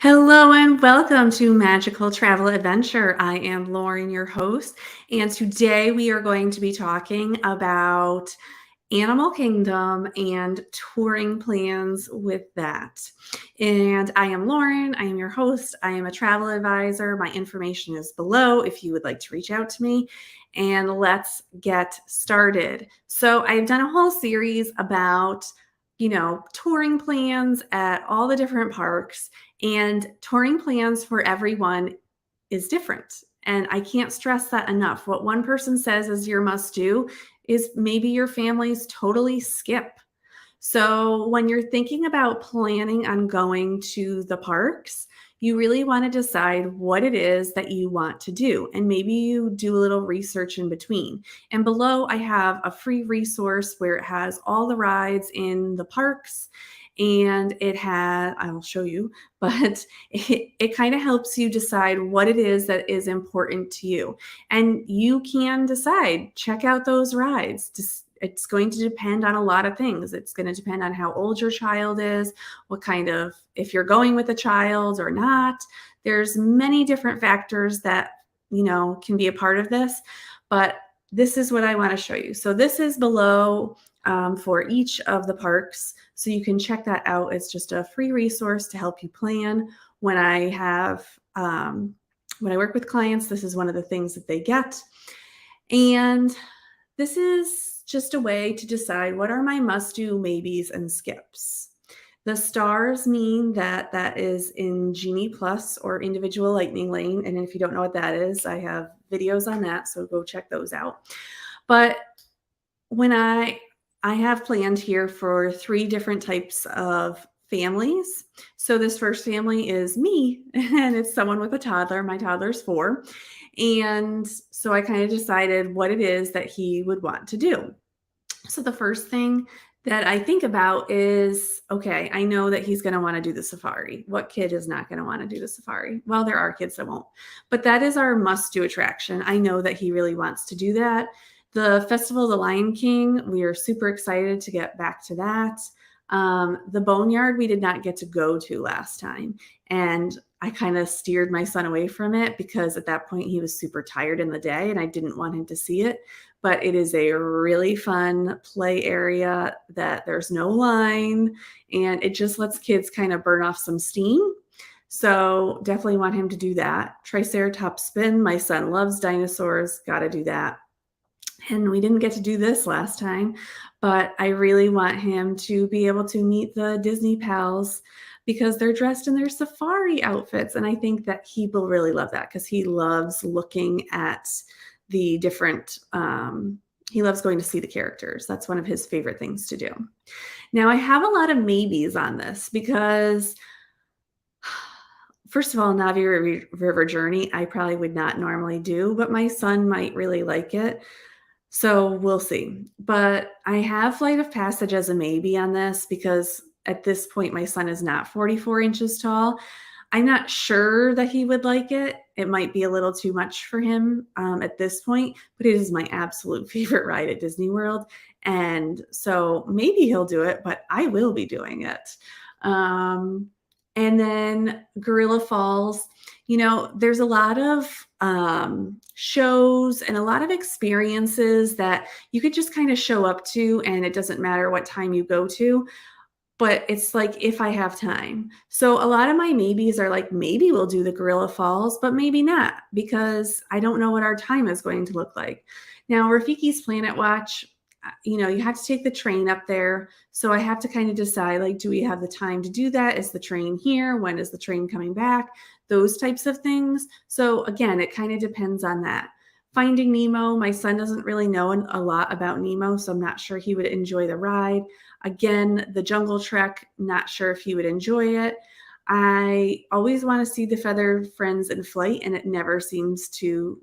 Hello and welcome to Magical Travel Adventure. I am Lauren, your host, and today we are going to be talking about Animal Kingdom and touring plans with that. And I am Lauren, I am your host, I am a travel advisor. My information is below if you would like to reach out to me. And let's get started. So, I've done a whole series about touring plans at all the different parks, and touring plans for everyone is different. And I can't stress that enough. What one person says is your must do is maybe your family's totally skip. So, when you're thinking about planning on going to the parks, you really want to decide what it is that you want to do. And maybe you do a little research in between. And below, I have a free resource where it has all the rides in the parks. And I'll show you, but it kind of helps you decide what it is that is important to you. And you can decide, check out those rides. It's going to depend on a lot of things. It's going to depend on how old your child is, if you're going with a child or not. There's many different factors that, can be a part of this, but this is what I want to show you. So this is below for each of the parks. So you can check that out. It's just a free resource to help you plan. When I work with clients, this is one of the things that they get. And this is just a way to decide what are my must-do maybes and skips. The stars mean that is in Genie Plus or Individual Lightning Lane. And if you don't know what that is, I have videos on that, so go check those out. But when I have planned here for 3 different types of families. So this first family is me, and it's someone with a toddler. My toddler's 4. And so I kind of decided what it is that he would want to do. So the first thing that I think about is, okay, I know that he's going to want to do the safari. What kid is not going to want to do the safari? Well, there are kids that won't, but that is our must-do attraction. I know that he really wants to do that. The Festival of the Lion King, we are super excited to get back to that. The Boneyard, we did not get to go to last time. And I kind of steered my son away from it because at that point he was super tired in the day and I didn't want him to see it. But it is a really fun play area that there's no line and it just lets kids kind of burn off some steam. So definitely want him to do that. Triceratops spin. My son loves dinosaurs. Got to do that. And we didn't get to do this last time, but I really want him to be able to meet the Disney pals because they're dressed in their safari outfits. And I think that he will really love that because he loves looking at the different, he loves going to see the characters. That's one of his favorite things to do. Now, I have a lot of maybes on this because first of all, Navi River Journey, I probably would not normally do, but my son might really like it. So we'll see. But I have Flight of Passage as a maybe on this because at this point, my son is not 44 inches tall. I'm not sure that he would like it. It might be a little too much for him at this point, but it is my absolute favorite ride at Disney World. And so maybe he'll do it, but I will be doing it. And then Gorilla Falls, there's a lot of shows and a lot of experiences that you could just kind of show up to, and it doesn't matter what time you go to, but it's like if I have time. So a lot of my maybes are like, maybe we'll do the Gorilla Falls, but maybe not because I don't know what our time is going to look like. Now, Rafiki's Planet Watch, you have to take the train up there. So I have to kind of decide, like, do we have the time to do that? Is the train here? When is the train coming back? Those types of things. So again, it kind of depends on that. Finding Nemo, my son doesn't really know a lot about Nemo, so I'm not sure he would enjoy the ride. Again, the Jungle Trek, not sure if he would enjoy it. I always want to see the Feathered Friends in flight, and it never seems to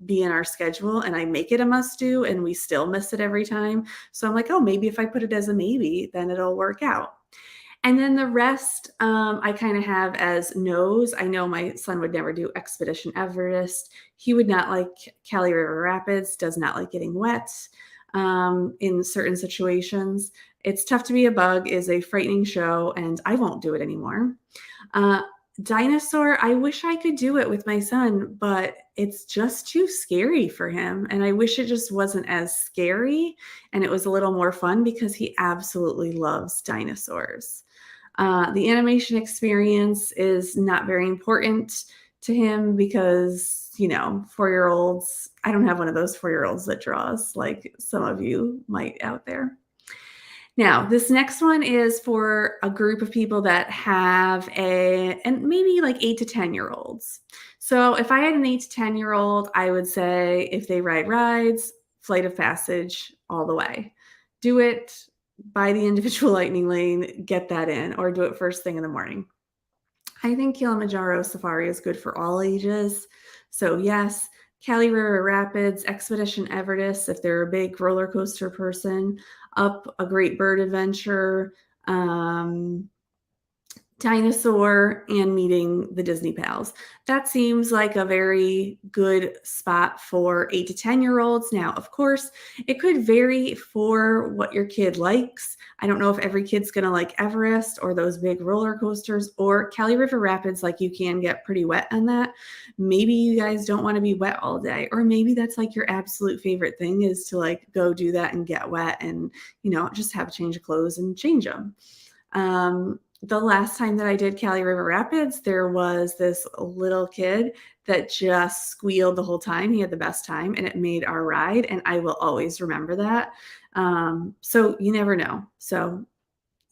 be in our schedule, and I make it a must do and we still miss it every time. So I'm like, oh, maybe if I put it as a maybe, then it'll work out. And then the rest I kind of have as no's. I know my son would never do Expedition Everest. He would not like Cali River Rapids, does not like getting wet in certain situations. It's Tough to Be a Bug is a frightening show, and I won't do it anymore. Dinosaur, I wish I could do it with my son, but it's just too scary for him. And I wish it just wasn't as scary and it was a little more fun because he absolutely loves dinosaurs. The animation experience is not very important to him because, 4-year-olds, I don't have one of those 4-year-olds that draws like some of you might out there. Now, this next one is for a group of people that have and maybe like 8 to 10-year-olds. So if I had an 8 to 10-year-old, I would say if they ride rides, Flight of Passage all the way. Do it by the individual lightning lane, get that in, or do it first thing in the morning. I think Kilimanjaro Safari is good for all ages. So yes, Cali River Rapids, Expedition Everest, if they're a big roller coaster person, Up a Great Bird Adventure, Dinosaur, and meeting the Disney Pals. That seems like a very good spot for 8 to 10-year-olds. Now, of course, it could vary for what your kid likes. I don't know if every kid's going to like Everest or those big roller coasters or Cali River Rapids, like you can get pretty wet on that. Maybe you guys don't want to be wet all day, or maybe that's like your absolute favorite thing is to like go do that and get wet and, just have a change of clothes and change them. The last time that I did Cali River Rapids, there was this little kid that just squealed the whole time. He had the best time and it made our ride. And I will always remember that. So you never know. So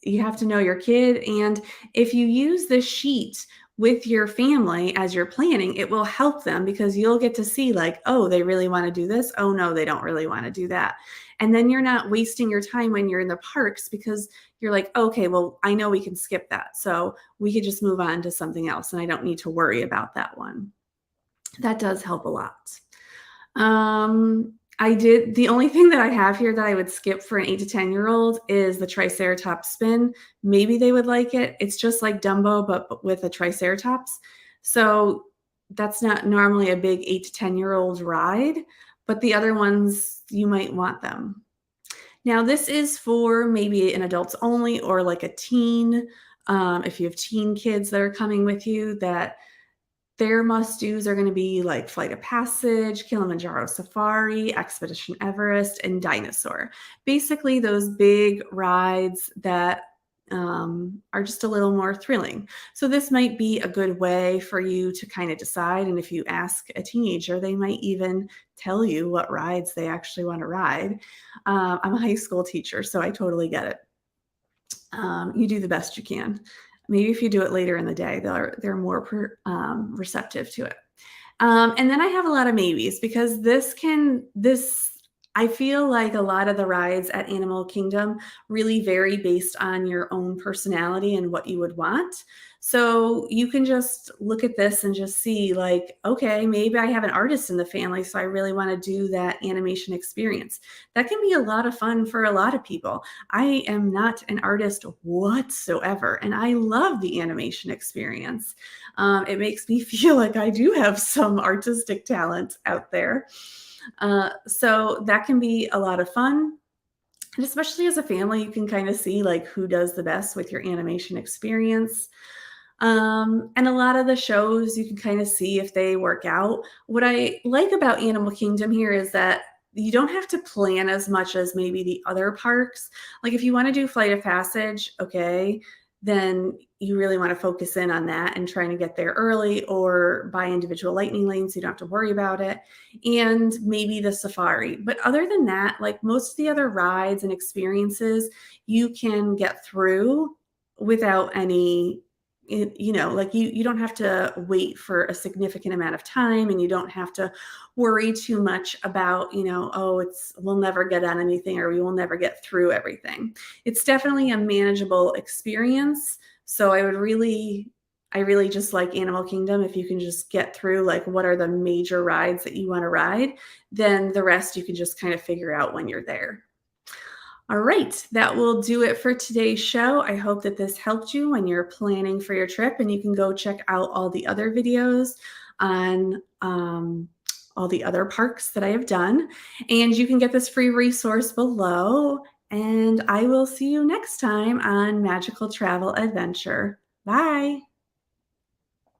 you have to know your kid. And if you use the sheet with your family as you're planning, it will help them because you'll get to see like, oh, they really want to do this. Oh, no, they don't really want to do that. And then you're not wasting your time when you're in the parks because you're like, okay, well, I know we can skip that. So we could just move on to something else. And I don't need to worry about that one. That does help a lot. The only thing that I have here that I would skip for an 8 to 10-year-old is the Triceratops spin. Maybe they would like it. It's just like Dumbo, but with a Triceratops. So that's not normally a big 8 to 10-year-old ride, but the other ones, you might want them. Now, this is for maybe an adults only or like a teen. If you have teen kids that are coming with you, that their must-dos are going to be like Flight of Passage, Kilimanjaro Safari, Expedition Everest, and Dinosaur. Basically, those big rides that are just a little more thrilling. So this might be a good way for you to kind of decide. And if you ask a teenager, they might even tell you what rides they actually want to ride. I'm a high school teacher, so I totally get it. You do the best you can. Maybe if you do it later in the day, they're more receptive to it. And then I have a lot of maybes because I feel like a lot of the rides at Animal Kingdom really vary based on your own personality and what you would want. So you can just look at this and just see like, okay, maybe I have an artist in the family, so I really want to do that animation experience. That can be a lot of fun for a lot of people. I am not an artist whatsoever, and I love the animation experience. It makes me feel like I do have some artistic talent out there. So that can be a lot of fun. And especially as a family, you can kind of see like who does the best with your animation experience. And a lot of the shows you can kind of see if they work out. What I like about Animal Kingdom here is that you don't have to plan as much as maybe the other parks. Like if you want to do Flight of Passage, okay, then you really want to focus in on that and trying to get there early or buy individual lightning lanes so you don't have to worry about it. And maybe the safari. But other than that, like most of the other rides and experiences, you can get through without any like you don't have to wait for a significant amount of time and you don't have to worry too much about, oh, we'll never get on anything or we will never get through everything. It's definitely a manageable experience. So I really just like Animal Kingdom. If you can just get through like what are the major rides that you want to ride, then the rest you can just kind of figure out when you're there. All right, that will do it for today's show. I hope that this helped you when you're planning for your trip, and you can go check out all the other videos on all the other parks that I have done. And you can get this free resource below. And I will see you next time on Magical Travel Adventure. Bye.